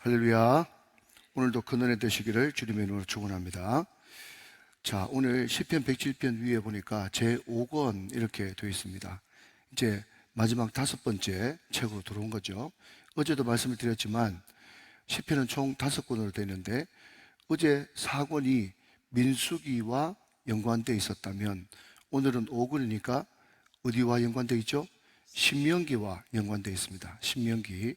할렐루야. 오늘도 큰 은혜 되시기를 주님의 이름으로 축원합니다. 자, 오늘 시편 107편 위에 보니까 제5권 이렇게 되어 있습니다. 이제 마지막 5번째 책으로 들어온 거죠. 어제도 말씀을 드렸지만 시편은 총 5권으로 되어 있는데 어제 4권이 민수기와 연관되어 있었다면 오늘은 5권이니까 어디와 연관되어 있죠? 신명기와 연관되어 있습니다. 신명기.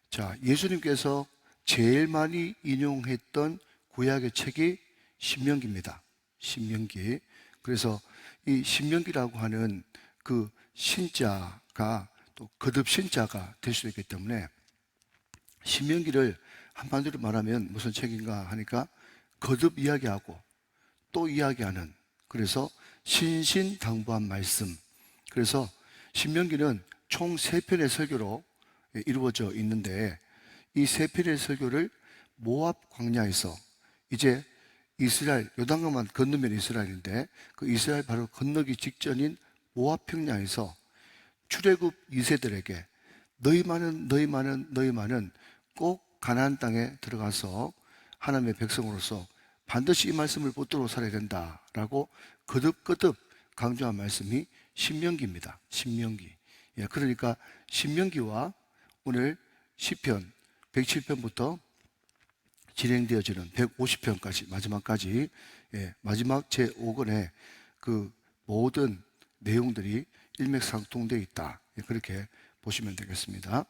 자, 예수님께서 제일 많이 인용했던 구약의 책이 신명기입니다. 신명기. 그래서 이 신명기라고 하는 그 신자가 또 거듭 신자가 될 수도 있기 때문에 신명기를 한마디로 말하면 무슨 책인가 하니까 거듭 이야기하고 또 이야기하는, 그래서 신신당부한 말씀. 그래서 신명기는 총 3편의 설교로 이루어져 있는데 이 3편의 설교를 모압 광야에서, 이제 이스라엘 요단강만 건너면 이스라엘인데 그 이스라엘 바로 건너기 직전인 모압 평야에서 출애굽 2세들에게 너희만은 꼭 가나안 땅에 들어가서 하나님의 백성으로서 반드시 이 말씀을 붙들고 살아야 된다라고 거듭 강조한 말씀이 신명기입니다. 신명기. 예, 그러니까 신명기와 오늘 시편 107편부터 진행되어지는 150편까지 마지막까지, 마지막 제5권의 그 모든 내용들이 일맥상통되어 있다. 그렇게 보시면 되겠습니다.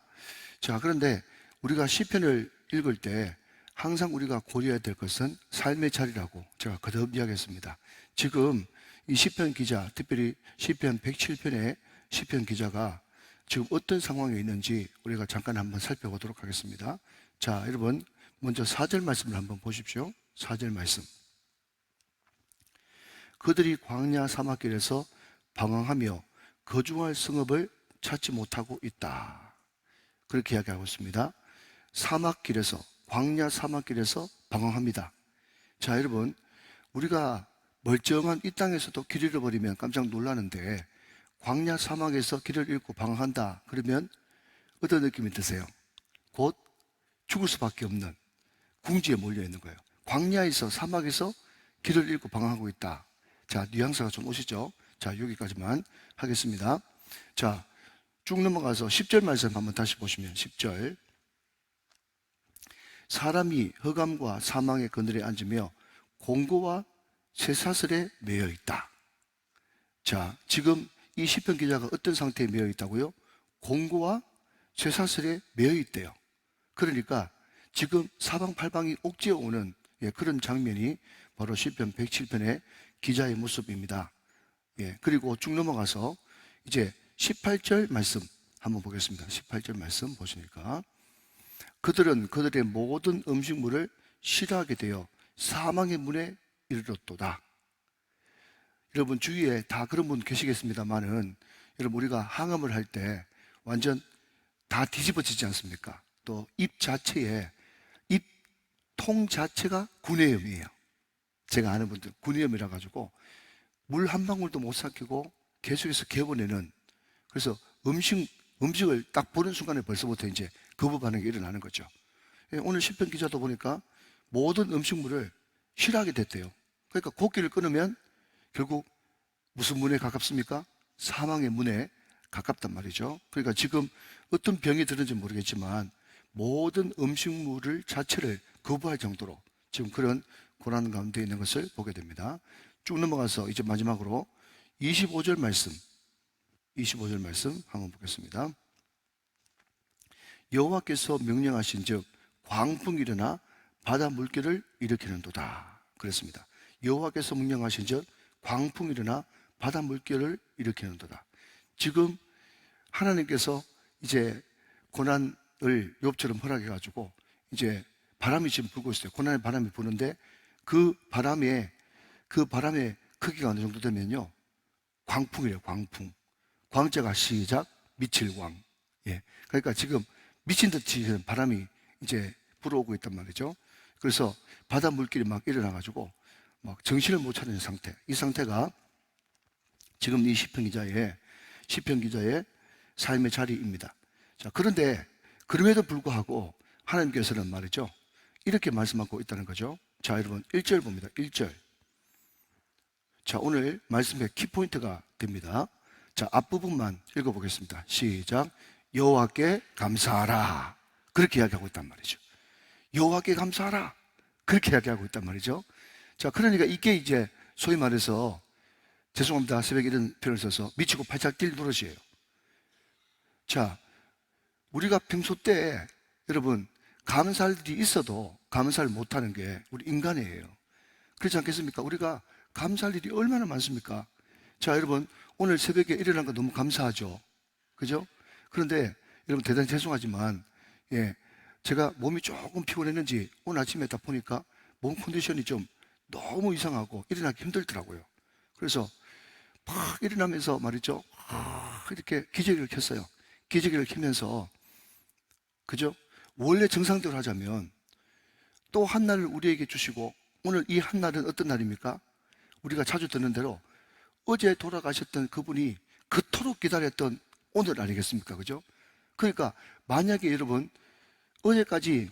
자, 그런데 우리가 시편을 읽을 때 항상 우리가 고려해야 될 것은 삶의 자리라고 제가 거듭 이야기했습니다. 지금 이 시편 기자, 특별히 시편 107편의 시편 기자가 지금 어떤 상황에 있는지 우리가 잠깐 한번 살펴보도록 하겠습니다. 자, 여러분 먼저 4절 말씀을 한번 보십시오. 4절 말씀. 그들이 광야 사막길에서 방황하며 거주할 성읍을 찾지 못하고 있다. 그렇게 이야기하고 있습니다. 사막길에서, 광야 사막길에서 방황합니다. 자, 여러분, 우리가 멀쩡한 이 땅에서도 길 잃어버리면 깜짝 놀라는데 광야 사막에서 길을 잃고 방황한다 그러면 어떤 느낌이 드세요? 곧 죽을 수밖에 없는 궁지에 몰려 있는 거예요. 광야에서, 사막에서 길을 잃고 방황하고 있다. 자, 뉘앙스가 좀 오시죠? 자, 여기까지만 하겠습니다. 자, 쭉 넘어가서 10절 말씀 한번 다시 보시면 10절. 사람이 흑암과 사망의 그늘에 앉으며 공고와 쇠사슬에 매여 있다. 자, 지금 이 시편 기자가 어떤 상태에 매여 있다고요? 공고와 쇠사슬에 매여 있대요. 그러니까 지금 사방팔방이 옥죄어 오는 그런 장면이 바로 시편 107편의 기자의 모습입니다. 그리고 쭉 넘어가서 이제 18절 말씀 한번 보겠습니다. 18절 말씀 보시니까 그들은 그들의 모든 음식물을 싫어하게 되어 사망의 문에 이르렀도다. 여러분 주위에 다 그런 분 계시겠습니다만은 여러분 우리가 항암을 할 때 완전 다 뒤집어지지 않습니까? 또 입 자체에, 입통 자체가 구내염이에요. 제가 아는 분들 구내염이라 가지고 물 한 방울도 못 삭히고 계속해서 개보내는, 그래서 음식을 딱 보는 순간에 벌써부터 이제 거부 반응이 일어나는 거죠. 오늘 시편 기자도 보니까 모든 음식물을 싫어하게 됐대요. 그러니까 고기를 끊으면 결국 무슨 문에 가깝습니까? 사망의 문에 가깝단 말이죠. 그러니까 지금 어떤 병이 들은지 모르겠지만 모든 음식물을 자체를 거부할 정도로 지금 그런 고난 가운데 있는 것을 보게 됩니다. 쭉 넘어가서 이제 마지막으로 25절 말씀 한번 보겠습니다. 여호와께서 명령하신 즉 광풍이 일어나 바다 물결을 일으키는도다. 그랬습니다. 여호와께서 명령하신 즉 광풍이 일어나 바다 물결을 일으키는도다. 지금 하나님께서 이제 고난을 욥처럼 허락해 가지고 이제 바람이 지금 불고 있어요. 고난의 바람이 부는데 그 바람의 크기가 어느 정도 되면요, 광풍이래요. 광풍. 광자가 시작, 미칠 광. 그러니까 지금 미친 듯이 바람이 이제 불어오고 있단 말이죠. 그래서 바다 물길이 막 일어나가지고 막 정신을 못 차리는 상태. 이 상태가 지금 이 시편 기자의 삶의 자리입니다. 자, 그런데 그럼에도 불구하고 하나님께서는 말이죠, 이렇게 말씀하고 있다는 거죠. 자, 여러분 1절 봅니다. 1절. 자, 오늘 말씀의 키포인트가 됩니다. 자, 앞부분만 읽어보겠습니다. 시작. 여호와께 감사하라. 그렇게 이야기하고 있단 말이죠. 여호와께 감사하라. 그렇게 이야기하고 있단 말이죠. 자, 그러니까 이게 이제 소위 말해서, 죄송합니다, 새벽에 이런 표현을 써서, 미치고 팔짝 뛸 노릇이에요. 자, 우리가 평소 때 여러분 감사할 일이 있어도 감사를 못하는 게 우리 인간이에요. 그렇지 않겠습니까? 우리가 감사할 일이 얼마나 많습니까? 자, 여러분 오늘 새벽에 일어난 거 너무 감사하죠. 그죠? 그런데 여러분 대단히 죄송하지만, 제가 몸이 조금 피곤했는지 오늘 아침에 딱 보니까 몸 컨디션이 좀 너무 이상하고 일어나기 힘들더라고요. 그래서 막 일어나면서 말이죠, 이렇게 기저귀를 켰어요. 기저귀를 켜면서, 그죠? 원래 정상대로 하자면 또 한 날을 우리에게 주시고, 오늘 이 한 날은 어떤 날입니까? 우리가 자주 듣는 대로 어제 돌아가셨던 그분이 그토록 기다렸던 오늘 아니겠습니까? 그죠? 그러니까 만약에 여러분 어제까지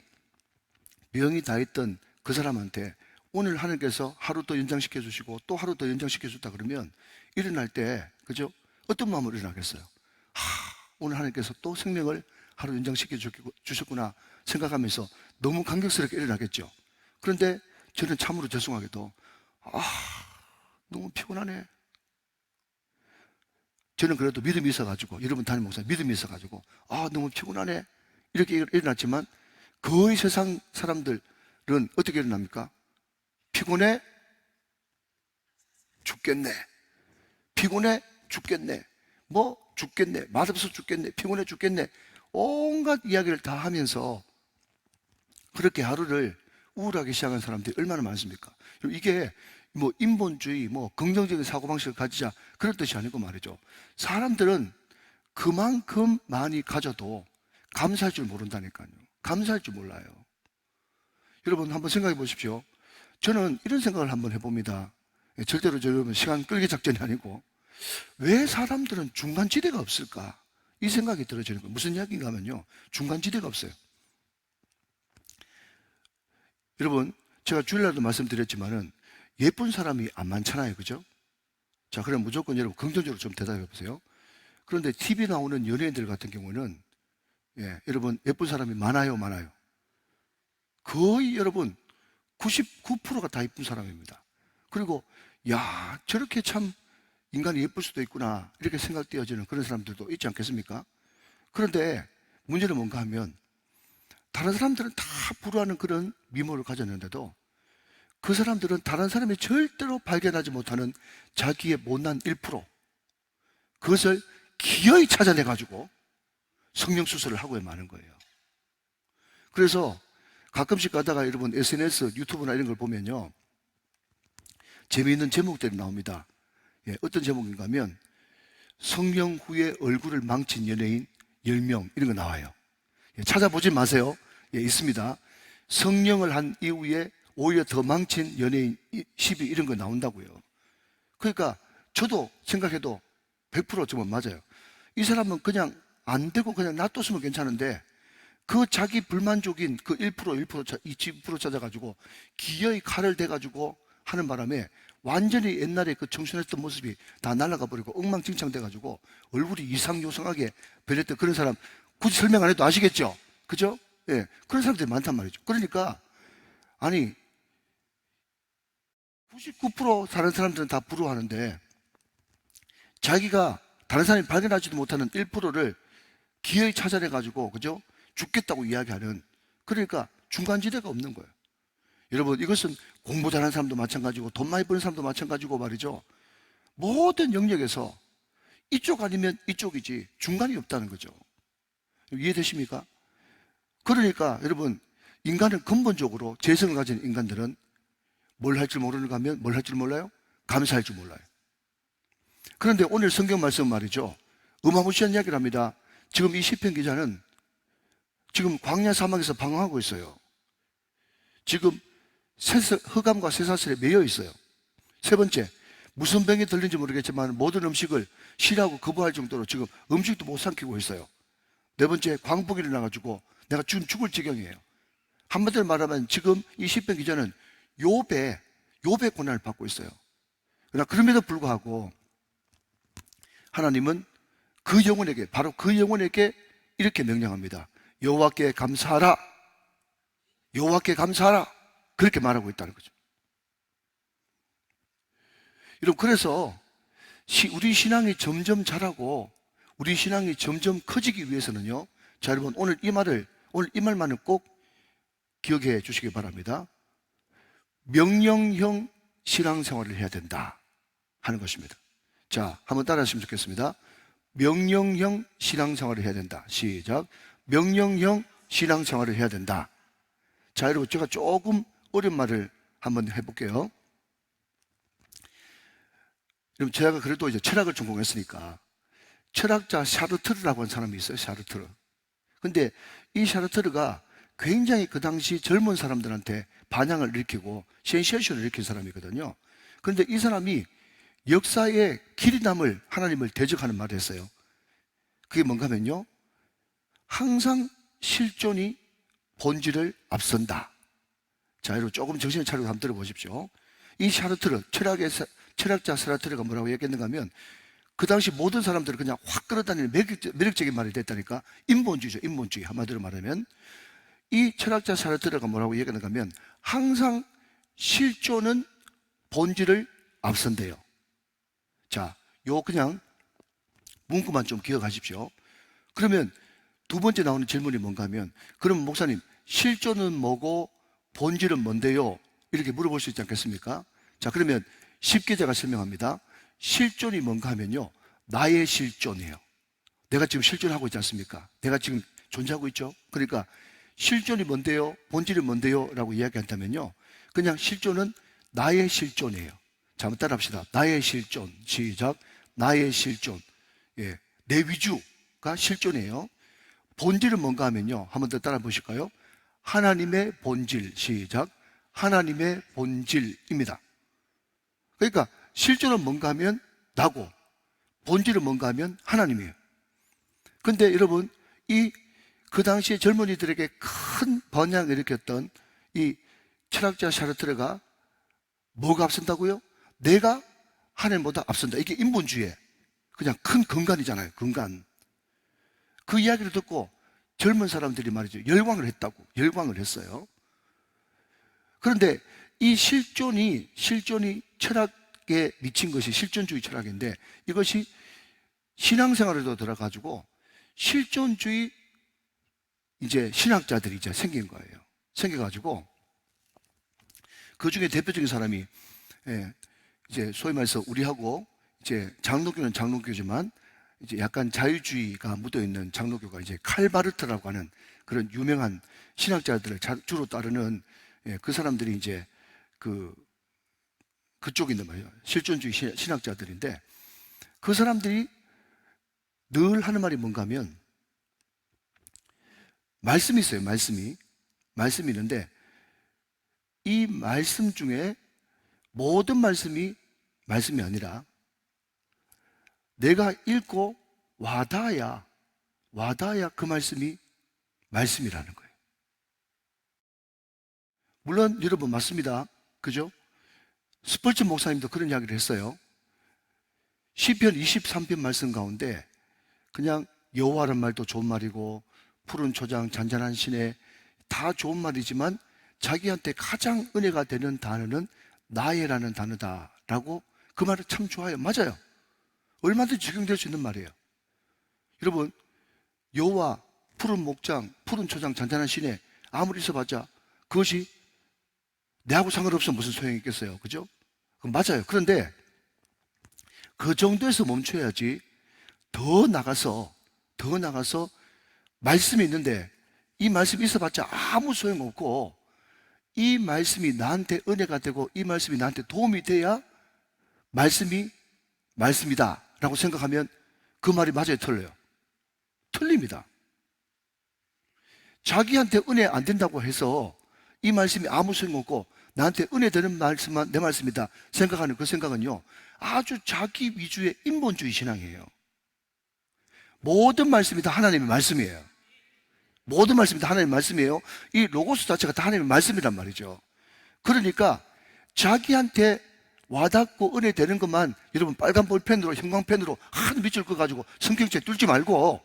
병이 다 있던 그 사람한테 오늘 하나님께서 하루 더 연장시켜 주시고 또 하루 더 연장시켜 줬다 그러면 일어날 때, 그죠? 어떤 마음으로 일어나겠어요? 오늘 하나님께서 또 생명을 하루 연장시켜 주셨구나 생각하면서 너무 감격스럽게 일어나겠죠. 그런데 저는 참으로 죄송하게도 너무 피곤하네. 저는 그래도 믿음이 있어가지고, 여러분 담임 목사 믿음이 있어가지고 너무 피곤하네 이렇게 일어났지만, 거의 세상 사람들은 어떻게 일어납니까? 피곤해 죽겠네, 피곤해 죽겠네, 뭐 죽겠네, 맛없어 죽겠네, 피곤해 죽겠네, 온갖 이야기를 다 하면서 그렇게 하루를 우울하게 시작한 사람들이 얼마나 많습니까? 이게 뭐 인본주의, 뭐 긍정적인 사고방식을 가지자 그런 뜻이 아니고 말이죠. 사람들은 그만큼 많이 가져도 감사할 줄 모른다니까요. 감사할 줄 몰라요. 여러분 한번 생각해 보십시오. 저는 이런 생각을 한번 해봅니다. 절대로 여러분 시간 끌기 작전이 아니고, 왜 사람들은 중간지대가 없을까? 이 생각이 들어지는 거예요. 무슨 이야기인가 하면요, 중간지대가 없어요. 여러분 제가 주일날도 말씀드렸지만은 예쁜 사람이 안 많잖아요. 그죠? 자, 그럼 무조건 여러분 긍정적으로 좀 대답해 보세요. 그런데 TV 나오는 연예인들 같은 경우는 여러분 예쁜 사람이 많아요, 많아요? 거의 여러분 99%가 다 예쁜 사람입니다. 그리고 야, 저렇게 참 인간이 예쁠 수도 있구나 이렇게 생각되어지는 그런 사람들도 있지 않겠습니까? 그런데 문제는 뭔가 하면, 다른 사람들은 다 부러워하는 그런 미모를 가졌는데도 그 사람들은 다른 사람이 절대로 발견하지 못하는 자기의 못난 1%, 그것을 기어이 찾아내가지고 성형수술을 하고 마는 거예요. 그래서 가끔씩 가다가 여러분 SNS, 유튜브나 이런 걸 보면요, 재미있는 제목들이 나옵니다. 어떤 제목인가 하면, 성형 후에 얼굴을 망친 연예인 10명 이런 거 나와요. 찾아보지 마세요. 있습니다. 성형을 한 이후에 오히려 더 망친 연예인 10위 이런 거 나온다고요. 그러니까 저도 생각해도 100% 정말 맞아요. 이 사람은 그냥 안 되고 그냥 놔뒀으면 괜찮은데, 그 자기 불만족인 그 1% 찾아가지고 기어이 칼을 대가지고 하는 바람에 완전히 옛날에 그 청순했던 모습이 다 날아가 버리고 엉망진창 돼가지고 얼굴이 이상요상하게 변했던 그런 사람, 굳이 설명 안 해도 아시겠죠? 그죠? 그런 사람들이 많단 말이죠. 그러니까 아니 99% 다른 사람들은 다 부러워하는데, 자기가 다른 사람이 발견하지도 못하는 1%를 기어이 찾아내가지고, 그죠? 죽겠다고 이야기하는, 그러니까 중간지대가 없는 거예요. 여러분 이것은 공부 잘하는 사람도 마찬가지고 돈 많이 버는 사람도 마찬가지고 말이죠. 모든 영역에서 이쪽 아니면 이쪽이지 중간이 없다는 거죠. 이해되십니까? 그러니까 여러분, 인간은 근본적으로, 재성을 가진 인간들은 뭘 할 줄 모르는가 하면 뭘 할 줄 몰라요? 감사할 줄 몰라요. 그런데 오늘 성경 말씀 말이죠, 어마무시한 이야기를 합니다. 지금 이 시편 기자는 지금 광야 사막에서 방황하고 있어요. 지금 흑암과 쇠사슬에 매여 있어요. 세 번째, 무슨 병이 들린지 모르겠지만 모든 음식을 싫어하고 거부할 정도로 지금 음식도 못 삼키고 있어요. 네 번째, 광풍이 일어나가지고 내가 지금 죽을 지경이에요. 한마디로 말하면 지금 이 시편 기자는 욥의 고난을 받고 있어요. 그러나 그럼에도 불구하고 하나님은 그 영혼에게, 바로 그 영혼에게 이렇게 명령합니다. 여호와께 감사하라. 여호와께 감사하라. 그렇게 말하고 있다는 거죠. 여러분, 그래서 우리 신앙이 점점 자라고 우리 신앙이 점점 커지기 위해서는요, 자, 여러분, 오늘 이 말만은 꼭 기억해 주시기 바랍니다. 명령형 신앙생활을 해야 된다 하는 것입니다. 자, 한번 따라 하시면 좋겠습니다. 명령형 신앙생활을 해야 된다. 시작. 명령형 신앙생활을 해야 된다. 자, 여러분, 제가 조금 어려운 말을 한번 해볼게요. 여러분, 제가 그래도 이제 철학을 전공했으니까 철학자 샤르트르라고 하는 사람이 있어요. 샤르트르. 근데 이 샤르트르가 굉장히 그 당시 젊은 사람들한테 반향을 일으키고 센세이션을 일으킨 사람이거든요. 그런데 이 사람이 역사에 길이 남을 하나님을 대적하는 말을 했어요. 그게 뭔가 하면요, 항상 실존이 본질을 앞선다. 자, 여러분, 조금 정신을 차리고 한번 들어보십시오. 이 샤르트르, 철학자 샤르트르가 뭐라고 얘기했는가 하면, 그 당시 모든 사람들은 그냥 확 끌어다니는 매력적인 말이 됐다니까. 인본주의죠. 인본주의. 한마디로 말하면 이 철학자 샤르트르가 뭐라고 얘기하는가 하면, 항상 실존은 본질을 앞선대요. 자, 그냥 문구만 좀 기억하십시오. 그러면 두 번째 나오는 질문이 뭔가 하면, 그럼 목사님, 실존은 뭐고 본질은 뭔데요? 이렇게 물어볼 수 있지 않겠습니까? 자, 그러면 쉽게 제가 설명합니다. 실존이 뭔가 하면요, 나의 실존이에요. 내가 지금 실존하고 있지 않습니까? 내가 지금 존재하고 있죠? 그러니까 실존이 뭔데요? 본질이 뭔데요? 라고 이야기한다면요, 그냥 실존은 나의 실존이에요. 자, 한번 따라 합시다. 나의 실존. 시작. 나의 실존. 예, 내 위주가 실존이에요. 본질은 뭔가 하면요, 한번 더 따라 보실까요? 하나님의 본질. 시작. 하나님의 본질입니다. 그러니까 실존은 뭔가 하면 나고, 본질은 뭔가 하면 하나님이에요. 근데 여러분, 그 당시에 젊은이들에게 큰 번향을 일으켰던 이 철학자 샤르트르가 뭐가 앞선다고요? 내가 하나님보다 앞선다. 이게 인본주의의 그냥 큰 근간이잖아요. 근간. 그 이야기를 듣고 젊은 사람들이 말이죠, 열광을 했어요. 그런데 이 실존이 철학에 미친 것이 실존주의 철학인데, 이것이 신앙생활에도 들어가지고 실존주의 이제 신학자들이 이제 생긴 거예요. 생겨가지고 그 중에 대표적인 사람이, 이제 소위 말해서 우리하고 이제 장로교는 장로교지만 이제 약간 자유주의가 묻어있는 장로교가 이제 칼바르트라고 하는 그런 유명한 신학자들을 주로 따르는, 그 사람들이 이제 그쪽인데 말이에요. 실존주의 신학자들인데, 그 사람들이 늘 하는 말이 뭔가 하면, 말씀이 있어요. 말씀이 있는데, 이 말씀 중에 모든 말씀이 아니라 내가 읽고 와닿아야 그 말씀이 말씀이라는 거예요. 물론 여러분 맞습니다. 그죠? 스펄전 목사님도 그런 이야기를 했어요. 시편 23편 말씀 가운데 그냥 여호와란 말도 좋은 말이고 푸른 초장 잔잔한 시내 다 좋은 말이지만 자기한테 가장 은혜가 되는 단어는 나의라는 단어다라고, 그 말을 참 좋아해요. 맞아요. 얼마든지 적용될 수 있는 말이에요. 여러분, 여호와, 푸른 목장, 푸른 초장, 잔잔한 시내 아무리 있어봤자 그것이 내하고 상관없으면 무슨 소용이 있겠어요. 그죠? 맞아요. 그런데 그 정도에서 멈춰야지 더 나가서 말씀이 있는데 이 말씀이 있어봤자 아무 소용없고, 이 말씀이 나한테 은혜가 되고 이 말씀이 나한테 도움이 돼야 말씀이다 라고 생각하면 그 말이 맞아요, 틀려요? 틀립니다. 자기한테 은혜 안 된다고 해서 이 말씀이 아무 소용없고 나한테 은혜 되는 말씀만 내 말씀이다 생각하는 그 생각은요, 아주 자기 위주의 인본주의 신앙이에요. 모든 말씀이 다 하나님의 말씀이에요. 모든 말씀이 다 하나님의 말씀이에요. 이 로고스 자체가 다 하나님의 말씀이란 말이죠. 그러니까 자기한테 와닿고 은혜 되는 것만 여러분 빨간 볼펜으로 형광펜으로 한 밑줄 그어가지고 성경책 뚫지 말고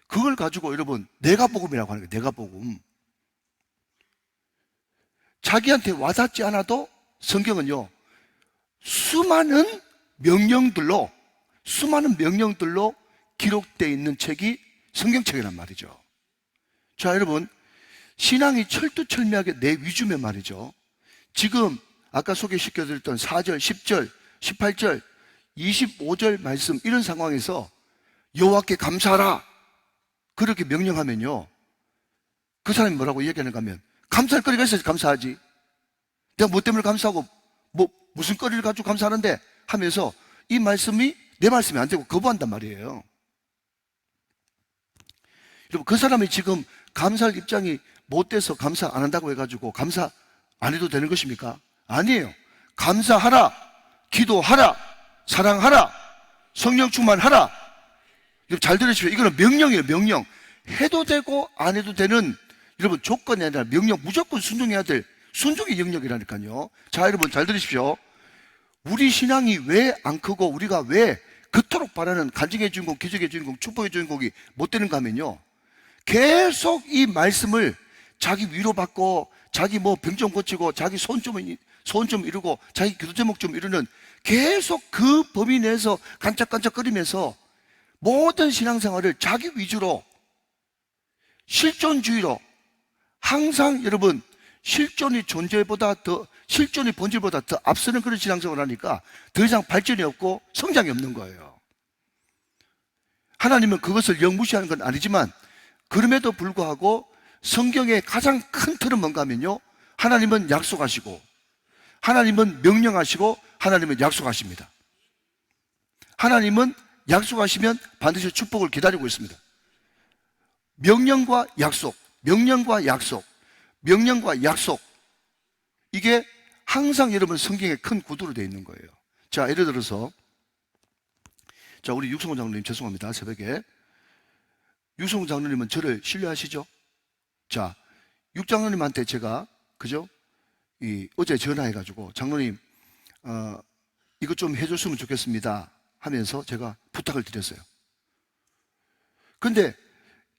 그걸 가지고 여러분 내가 복음이라고 하는 거예요. 내가 복음. 자기한테 와닿지 않아도 성경은요 수많은 명령들로 기록되어 있는 책이 성경책이란 말이죠. 자, 여러분 신앙이 철두철미하게 내 위주면 말이죠. 지금 아까 소개시켜드렸던 4절, 10절, 18절, 25절 말씀 이런 상황에서 여호와께 감사하라 그렇게 명령하면요 그 사람이 뭐라고 얘기하는가 하면 감사할 거리가 있어야지 감사하지. 내가 뭐 때문에 감사하고 무슨 거리를 가지고 감사하는데 하면서 이 말씀이 내 말씀이 안 되고 거부한단 말이에요. 여러분 그 사람이 지금 감사할 입장이 못 돼서 감사 안 한다고 해가지고 감사 안 해도 되는 것입니까? 아니에요. 감사하라, 기도하라, 사랑하라, 성령 충만하라. 여러분 잘 들으십시오. 이거는 명령이에요. 명령. 해도 되고 안 해도 되는 여러분 조건이 아니라 명령, 무조건 순종해야 될 순종의 영역이라니까요. 자, 여러분 잘 들으십시오. 우리 신앙이 왜 안 크고 우리가 왜 그토록 바라는 간증의 주인공, 기적의 주인공, 축복의 주인공이 못 되는가 하면요 계속 이 말씀을 자기 위로받고 자기 뭐 병 좀 고치고 자기 소원 좀 이루고 자기 기도 제목 좀 이루는 계속 그 범위 내에서 깐짝깐짝거리면서 모든 신앙생활을 자기 위주로 실존주의로 항상 여러분 실존이 본질보다 더 앞서는 그런 신앙생활을 하니까 더 이상 발전이 없고 성장이 없는 거예요. 하나님은 그것을 영무시하는 건 아니지만 그럼에도 불구하고 성경의 가장 큰 틀은 뭔가 하면요 하나님은 약속하시고 하나님은 명령하시고 하나님은 약속하십니다. 하나님은 약속하시면 반드시 축복을 기다리고 있습니다. 명령과 약속, 명령과 약속, 명령과 약속 이게 항상 여러분 성경에 큰 구도로 되어 있는 거예요. 자, 예를 들어서 자 우리 육성호 장로님 죄송합니다. 새벽에 육성호 장로님은 저를 신뢰하시죠? 자, 육 장로님한테 제가 그죠? 어제 전화해가지고 장로님 이것 좀 해줬으면 좋겠습니다 하면서 제가 부탁을 드렸어요. 근데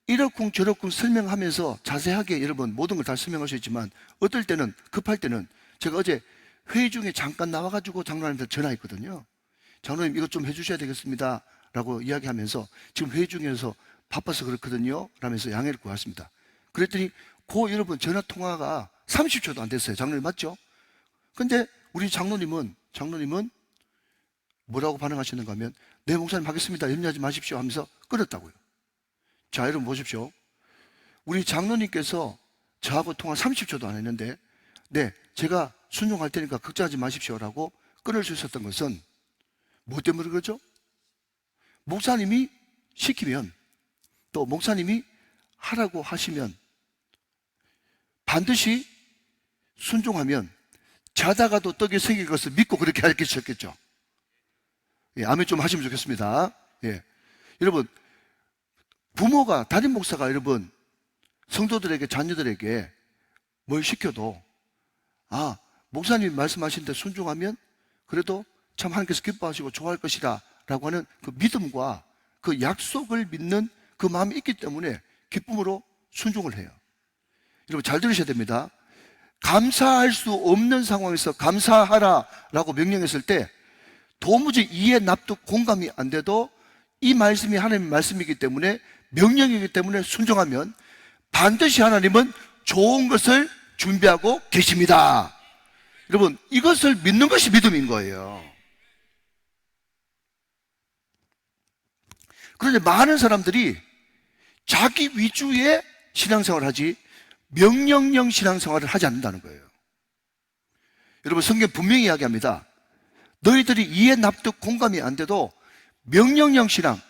이렇쿵 저렇쿵 설명하면서 자세하게 여러분 모든 걸 다 설명할 수 있지만 어떨 때는 급할 때는 제가 어제 회의 중에 잠깐 나와가지고 장로님한테 전화했거든요. 장로님 이것 좀 해주셔야 되겠습니다 라고 이야기하면서 지금 회의 중에서 바빠서 그렇거든요 라면서 양해를 구했습니다. 그랬더니 여러분 전화통화가 30초도 안 됐어요. 장로님 맞죠? 근데 우리 장로님은 뭐라고 반응하시는가 하면 네 목사님 하겠습니다 염려하지 마십시오 하면서 끊었다고요. 자, 여러분 보십시오. 우리 장로님께서 저하고 통화 30초도 안 했는데 네, 제가 순종할 테니까 걱정하지 마십시오라고 끊을 수 있었던 것은 뭐 때문에 그러죠? 목사님이 시키면 또 목사님이 하라고 하시면 반드시 순종하면 자다가도 떡이 생길 것을 믿고 그렇게 가르치셨겠죠. 예, 아멘 좀 하시면 좋겠습니다. 예. 여러분 부모가 담임 목사가 여러분 성도들에게 자녀들에게 뭘 시켜도 목사님 말씀하신 데 순종하면 그래도 참 하나님께서 기뻐하시고 좋아할 것이다 라고 하는 그 믿음과 그 약속을 믿는 그 마음이 있기 때문에 기쁨으로 순종을 해요. 여러분 잘 들으셔야 됩니다. 감사할 수 없는 상황에서 감사하라 라고 명령했을 때 도무지 이해 납득 공감이 안 돼도 이 말씀이 하나님의 말씀이기 때문에 명령이기 때문에 순종하면 반드시 하나님은 좋은 것을 준비하고 계십니다. 여러분 이것을 믿는 것이 믿음인 거예요. 그런데 많은 사람들이 자기 위주의 신앙생활을 하지 명령형 신앙생활을 하지 않는다는 거예요. 여러분 성경 분명히 이야기합니다. 너희들이 이해 납득 공감이 안 돼도 명령형 신앙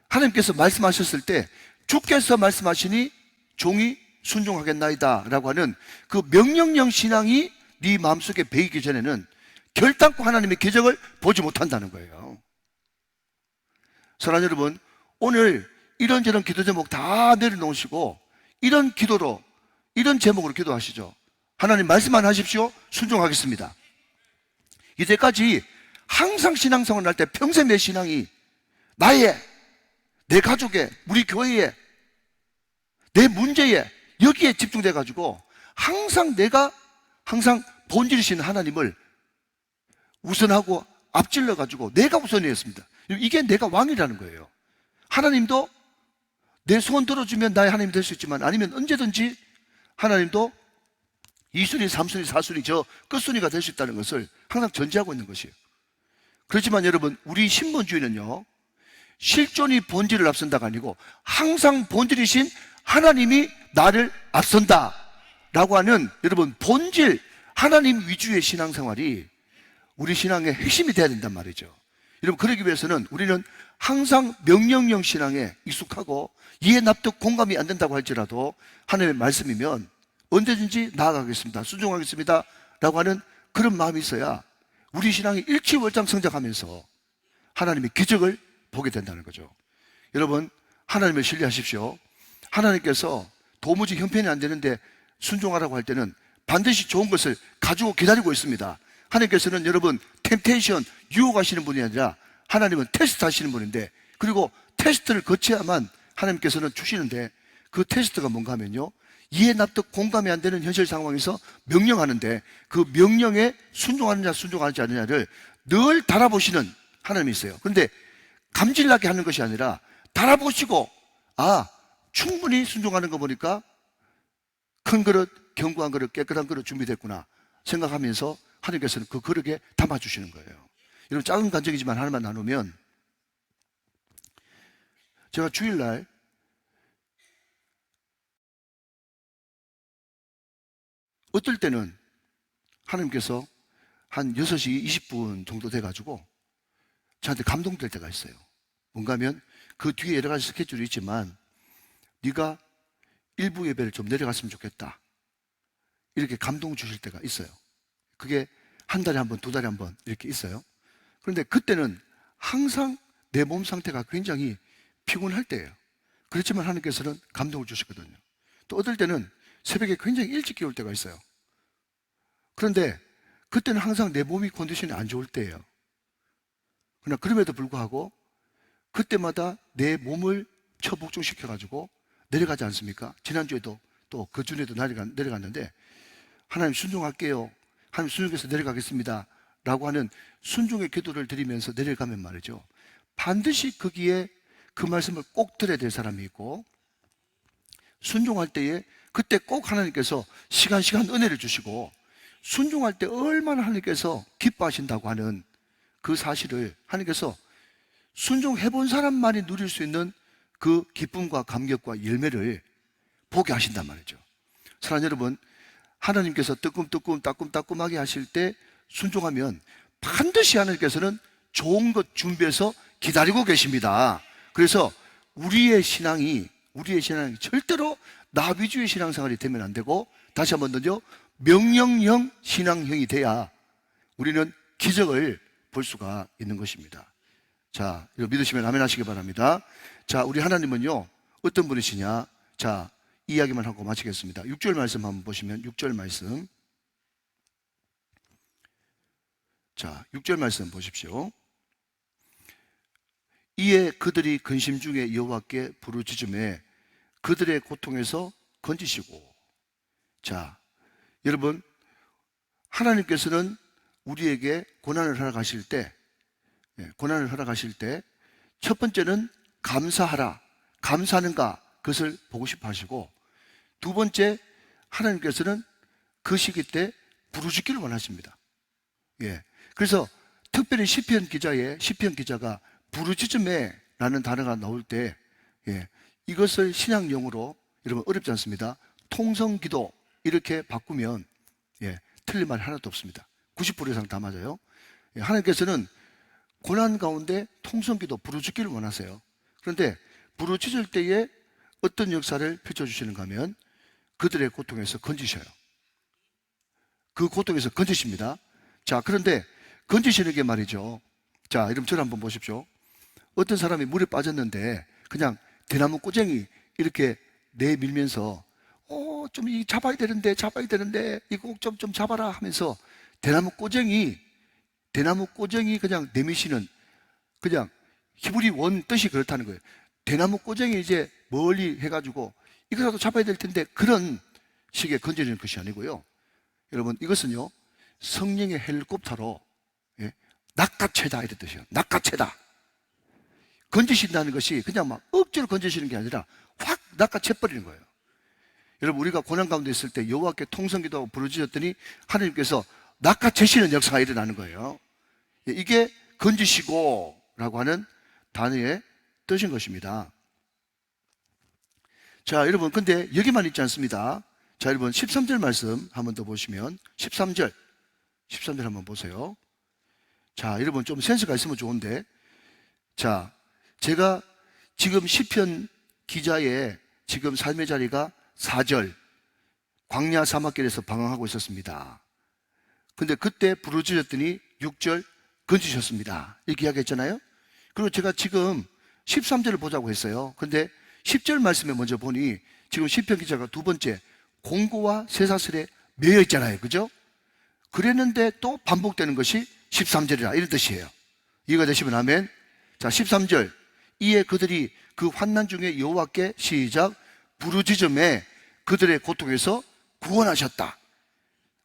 하나님께서 말씀하셨을 때 주께서 말씀하시니 종이 순종하겠나이다 라고 하는 그 명령형 신앙이 네 마음속에 배이기 전에는 결단코 하나님의 기적을 보지 못한다는 거예요. 사랑하는 여러분 오늘 이런저런 기도 제목 다 내려놓으시고 이런 기도로, 이런 제목으로 기도하시죠. 하나님 말씀만 하십시오. 순종하겠습니다. 이제까지 항상 신앙생활을 할 때 평생 내 신앙이 나의, 내 가족의, 우리 교회의, 내 문제에, 여기에 집중돼 가지고 항상 내가 항상 본질이신 하나님을 우선하고 앞질러 가지고 내가 우선이었습니다. 이게 내가 왕이라는 거예요. 하나님도 내 소원 들어주면 나의 하나님이 될 수 있지만, 아니면 언제든지 하나님도 2순위, 3순위, 4순위, 저 끝순위가 될 수 있다는 것을 항상 전제하고 있는 것이에요. 그렇지만 여러분, 우리 신본주의는요, 실존이 본질을 앞선다가 아니고 항상 본질이신 하나님이 나를 앞선다 라고 하는, 여러분, 본질, 하나님 위주의 신앙생활이 우리 신앙의 핵심이 돼야 된단 말이죠. 여러분, 그러기 위해서는 우리는 항상 명령형 신앙에 익숙하고 이해 납득 공감이 안 된다고 할지라도 하나님의 말씀이면 언제든지 나아가겠습니다, 순종하겠습니다 라고 하는 그런 마음이 있어야 우리 신앙이 일취월장 성장하면서 하나님의 기적을 보게 된다는 거죠. 여러분, 하나님을 신뢰하십시오. 하나님께서 도무지 형편이 안 되는데 순종하라고 할 때는 반드시 좋은 것을 가지고 기다리고 있습니다. 하나님께서는 여러분, 템테이션, 유혹하시는 분이 아니라 하나님은 테스트 하시는 분인데, 그리고 테스트를 거쳐야만 하나님께서는 주시는데, 그 테스트가 뭔가 하면요, 이해 납득 공감이 안 되는 현실 상황에서 명령하는데 그 명령에 순종하느냐 순종하지 않느냐를 늘 달아보시는 하나님이 있어요. 그런데 감질나게 하는 것이 아니라 달아보시고, 아, 충분히 순종하는 거 보니까 큰 그릇, 견고한 그릇, 깨끗한 그릇 준비됐구나 생각하면서 하나님께서는 그 그릇에 담아주시는 거예요. 이런 작은 간증이지만 하나만 나누면, 제가 주일날 어떨 때는 하나님께서 한 6시 20분 정도 돼가지고 저한테 감동될 때가 있어요. 뭔가 하면 그 뒤에 여러 가지 스케줄이 있지만 네가 일부 예배를 좀 내려갔으면 좋겠다, 이렇게 감동 주실 때가 있어요. 그게 한 달에 한 번, 두 달에 한 번 이렇게 있어요. 그런데 그때는 항상 내 몸 상태가 굉장히 피곤할 때예요. 그렇지만 하나님께서는 감동을 주시거든요. 또 어떨 때는 새벽에 굉장히 일찍 깨울 때가 있어요. 그런데 그때는 항상 내 몸이 컨디션이 안 좋을 때예요. 그러나 그럼에도 불구하고 그때마다 내 몸을 처복종시켜가지고 내려가지 않습니까? 지난주에도 또 그 전에도 내려갔는데, 하나님 순종할게요, 하나님 순종해서 내려가겠습니다 라고 하는 순종의 기도를 드리면서 내려가면 말이죠, 반드시 거기에 그 말씀을 꼭 들어야 될 사람이 있고, 순종할 때에 그때 꼭 하나님께서 시간 은혜를 주시고, 순종할 때 얼마나 하나님께서 기뻐하신다고 하는 그 사실을 하나님께서 순종해 본 사람만이 누릴 수 있는 그 기쁨과 감격과 열매를 보게 하신단 말이죠. 사랑하는 여러분, 하나님께서 따끔따끔하게 하실 때 순종하면 반드시 하나님께서는 좋은 것 준비해서 기다리고 계십니다. 그래서 우리의 신앙이 절대로 나 위주의 신앙생활이 되면 안 되고, 다시 한번 더요, 명령형 신앙형이 돼야 우리는 기적을 볼 수가 있는 것입니다. 자, 이거 믿으시면 아멘 하시기 바랍니다. 자, 우리 하나님은요, 어떤 분이시냐? 자, 이야기만 하고 마치겠습니다. 6절 말씀 한번 보시면, 6절 말씀. 자, 6절 말씀 보십시오. 이에 그들이 근심 중에 여호와께 부르짖음에 그들의 고통에서 건지시고. 자, 여러분, 하나님께서는 우리에게 고난을 허락하실 때, 첫 번째는 감사하라, 감사하는가, 그것을 보고 싶어 하시고, 두 번째, 하나님께서는 그 시기 때 부르짖기를 원하십니다. 그래서 특별히 시편 기자가 부르짖음에 라는 단어가 나올 때, 이것을 신약용어로, 여러분 어렵지 않습니다, 통성기도 이렇게 바꾸면 틀린 말이 하나도 없습니다. 90% 이상 다 맞아요. 하나님께서는 고난 가운데 통성기도, 부르짖기를 원하세요. 그런데 부르짖을 때에 어떤 역사를 펼쳐주시는가 하면 그들의 고통에서 건지셔요. 그 고통에서 건지십니다. 자, 그런데 건지시는 게 말이죠, 자, 여러분 저를 한번 보십시오. 어떤 사람이 물에 빠졌는데 그냥 대나무 꼬쟁이 이렇게 내밀면서 좀 잡아야 되는데, 이거 꼭 좀 잡아라 하면서 대나무 꼬쟁이 그냥 내미시는, 그냥 히브리 원 뜻이 그렇다는 거예요. 대나무 꼬쟁이 이제 멀리 해가지고 이거라도 잡아야 될 텐데, 그런 식의 건지는 것이 아니고요. 여러분, 이것은요, 성령의 헬리콥터로, 예, 낚아채다 이런 뜻이에요. 낚아채다. 건지신다는 것이 그냥 막 억지로 건지시는 게 아니라 확 낚아채버리는 거예요. 여러분, 우리가 고난 가운데 있을 때 여호와께 통성기도하고 부르짖었더니 하나님께서 낚아채시는 역사가 일어나는 거예요. 이게 건지시고 라고 하는 단어의 뜻인 것입니다. 자, 여러분, 근데 여기만 있지 않습니다. 자, 여러분, 13절 말씀 한번 더 보시면, 13절 한번 보세요. 자, 여러분, 좀 센스가 있으면 좋은데, 자, 제가 지금 시편 기자의 지금 삶의 자리가 4절 광야 사막길에서 방황하고 있었습니다. 근데 그때 부르짖었더니 6절 건지셨습니다. 이렇게 이야기했잖아요. 그리고 제가 지금 13절을 보자고 했어요. 근데 10절 말씀에 먼저 보니 지금 시편 기자가 두 번째 공고와 쇠사슬에 매여 있잖아요. 그죠? 그랬는데 또 반복되는 것이 13절이라 이런 뜻이에요. 이해가 되시면 아멘. 자, 13절 이에 그들이 그 환난 중에 여호와께 시작 부르짖음에 그들의 고통에서 구원하셨다.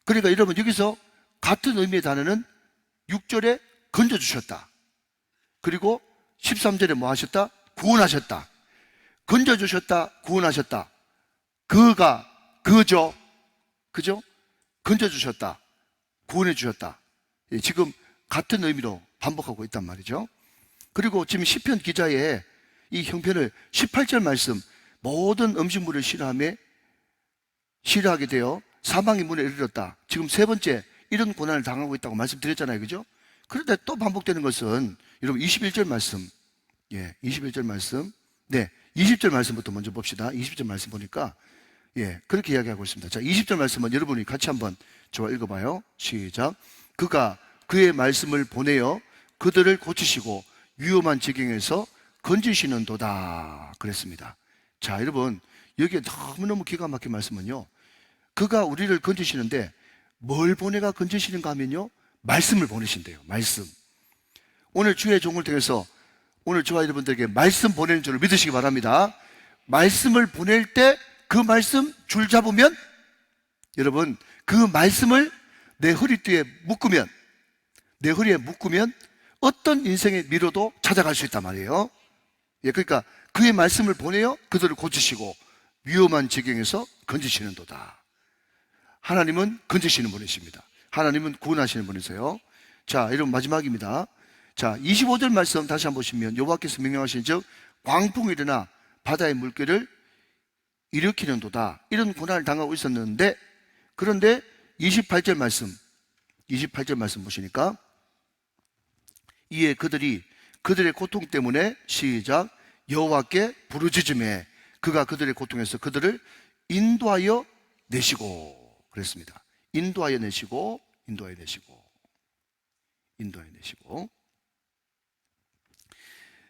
그러니까 여러분, 여기서 같은 의미의 단어는 6절에 건져주셨다. 그리고 13절에 뭐 하셨다? 구원하셨다. 건져주셨다, 구원하셨다. 그죠? 건져주셨다, 구원해주셨다. 지금 같은 의미로 반복하고 있단 말이죠. 그리고 지금 시편 기자의 이 형편을 18절 말씀, 모든 음식물을 싫어하게 되어 사망의 문에 이르렀다. 지금 세 번째 이런 고난을 당하고 있다고 말씀드렸잖아요. 그죠? 그런데 또 반복되는 것은 여러분 21절 말씀, 21절 말씀, 20절 말씀부터 먼저 봅시다. 20절 말씀 보니까 그렇게 이야기하고 있습니다. 자, 20절 말씀은 여러분이 같이 한번 저와 읽어봐요. 시작. 그가 그의 말씀을 보내어 그들을 고치시고 위험한 지경에서 건지시는도다 그랬습니다. 자, 여러분, 여기에 너무너무 기가 막힌 말씀은요, 그가 우리를 건지시는데 뭘 보내가 건지시는가 하면요, 말씀을 보내신대요. 말씀. 오늘 주의 종을 통해서 오늘 저와 여러분들에게 말씀 보내는 줄을 믿으시기 바랍니다. 말씀을 보낼 때 그 말씀 줄 잡으면, 여러분, 그 말씀을 내 허리띠에 묶으면, 내 허리에 묶으면 어떤 인생의 미로도 찾아갈 수 있단 말이에요. 그러니까 그의 말씀을 보내어 그들을 고치시고 위험한 지경에서 건지시는도다. 하나님은 건지시는 분이십니다. 하나님은 구원하시는 분이세요. 자, 여러분, 마지막입니다. 자, 25절 말씀 다시 한번 보시면 여호와께서 명령하신 즉 광풍이 일어나 바다의 물결을 일으키는도다. 이런 고난을 당하고 있었는데, 그런데 28절 말씀 보시니까 이에 그들이 그들의 고통 때문에 시작 여호와께 부르짖음에 그가 그들의 고통에서 그들을 인도하여 내시고 그랬습니다. 인도하여 내시고.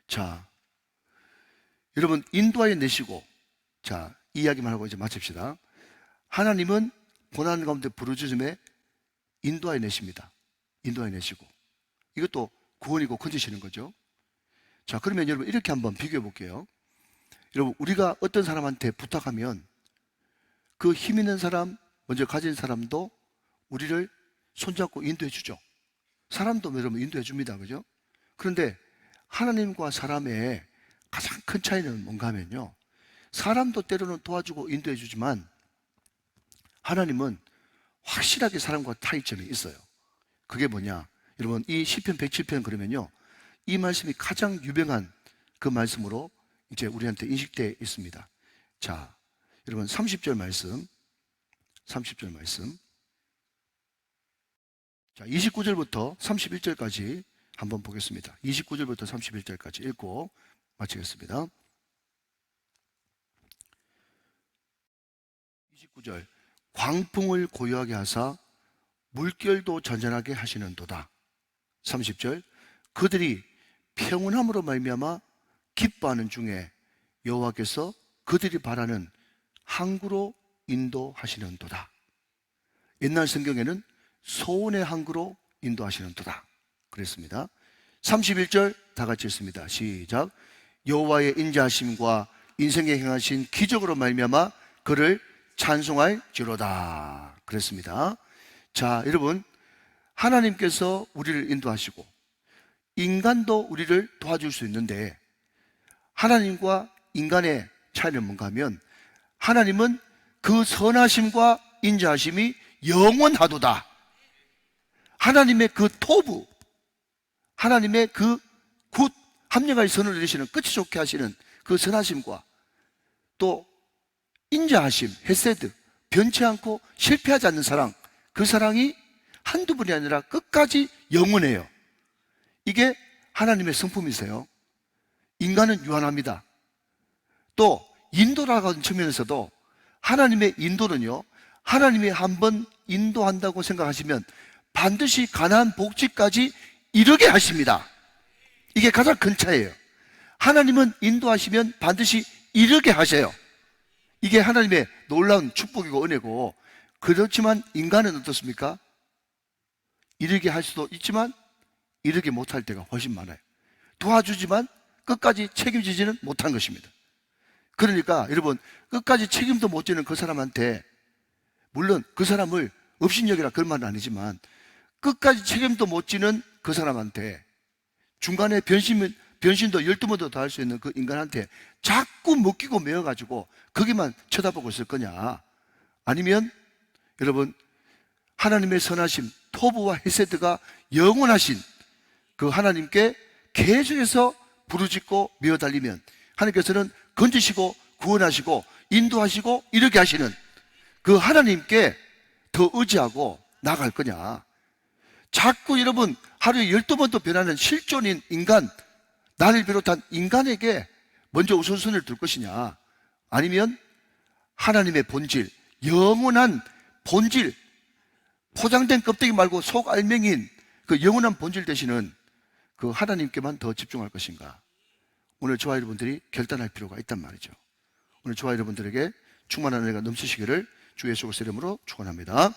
자, 여러분, 인도하여 내시고. 자, 이 이야기만 하고 이제 마칩시다. 하나님은 고난 가운데 부르짖음에 인도하여 내십니다. 인도하여 내시고. 이것도 구원이고 건지시는 거죠. 자, 그러면 여러분, 이렇게 한번 비교해 볼게요. 여러분, 우리가 어떤 사람한테 부탁하면 그 힘 있는 사람, 먼저 가진 사람도 우리를 손잡고 인도해 주죠. 사람도 여러분 인도해 줍니다. 그죠? 그런데 하나님과 사람의 가장 큰 차이는 뭔가 하면요, 사람도 때로는 도와주고 인도해 주지만 하나님은 확실하게 사람과 차이점이 있어요. 그게 뭐냐? 여러분, 이 시편 107편 그러면요, 이 말씀이 가장 유명한 그 말씀으로 이제 우리한테 인식되어 있습니다. 자, 여러분, 30절 말씀. 자, 29절부터 31절까지 한번 보겠습니다. 29절부터 31절까지 읽고 마치겠습니다. 29절. 광풍을 고요하게 하사 물결도 잔잔하게 하시는도다. 30절. 그들이 평온함으로 말미암아 기뻐하는 중에 여호와께서 그들이 바라는 항구로 인도하시는도다. 옛날 성경에는 소원의 항구로 인도하시는도다 그랬습니다. 31절 다 같이 읽습니다. 시작. 여호와의 인자하심과 인생에 행하신 기적으로 말미암아 그를 찬송할지로다 그랬습니다. 자, 여러분, 하나님께서 우리를 인도하시고 인간도 우리를 도와줄 수 있는데 하나님과 인간의 차이는 뭔가 하면 하나님은 그 선하심과 인자하심이 영원하도다. 하나님의 그 토부, 하나님의 그 굿, 합력의 선을 내리시는 끝이 좋게 하시는 그 선하심과 또 인자하심, 헤세드, 변치 않고 실패하지 않는 사랑, 그 사랑이 한두 분이 아니라 끝까지 영원해요. 이게 하나님의 성품이세요. 인간은 유한합니다. 또 인도라고 하는 측면에서도 하나님의 인도는요, 하나님이 한번 인도한다고 생각하시면 반드시 가나안 복지까지 이르게 하십니다. 이게 가장 큰 차이예요. 하나님은 인도하시면 반드시 이르게 하셔요. 이게 하나님의 놀라운 축복이고 은혜고, 그렇지만 인간은 어떻습니까? 이르게 할 수도 있지만 이르게 못할 때가 훨씬 많아요. 도와주지만 끝까지 책임지지는 못한 것입니다. 그러니까 여러분, 끝까지 책임도 못 지는 그 사람한테, 물론 그 사람을 업신여기라 그런 말은 아니지만 끝까지 책임도 못 지는 그 사람한테, 중간에 변신도 12번도 더 할 수 있는 그 인간한테 자꾸 묶이고 매어가지고 거기만 쳐다보고 있을 거냐? 아니면 여러분, 하나님의 선하심, 토부와 헤세드가 영원하신 그 하나님께 계속해서 부르짖고 매어달리면 하나님께서는 건지시고 구원하시고 인도하시고 이르게 하시는 그 하나님께 더 의지하고 나갈 거냐? 자꾸 여러분 하루에 12번도 변하는 실존인 인간, 나를 비롯한 인간에게 먼저 우선순위를 둘 것이냐? 아니면 하나님의 본질, 영원한 본질, 포장된 껍데기 말고 속 알맹이인 그 영원한 본질 되시는 그 하나님께만 더 집중할 것인가? 오늘 저와 여러분들이 결단할 필요가 있단 말이죠. 오늘 저와 여러분들에게 충만한 은혜가 넘치시기를 주 예수 그리스도의 이름으로 축원합니다.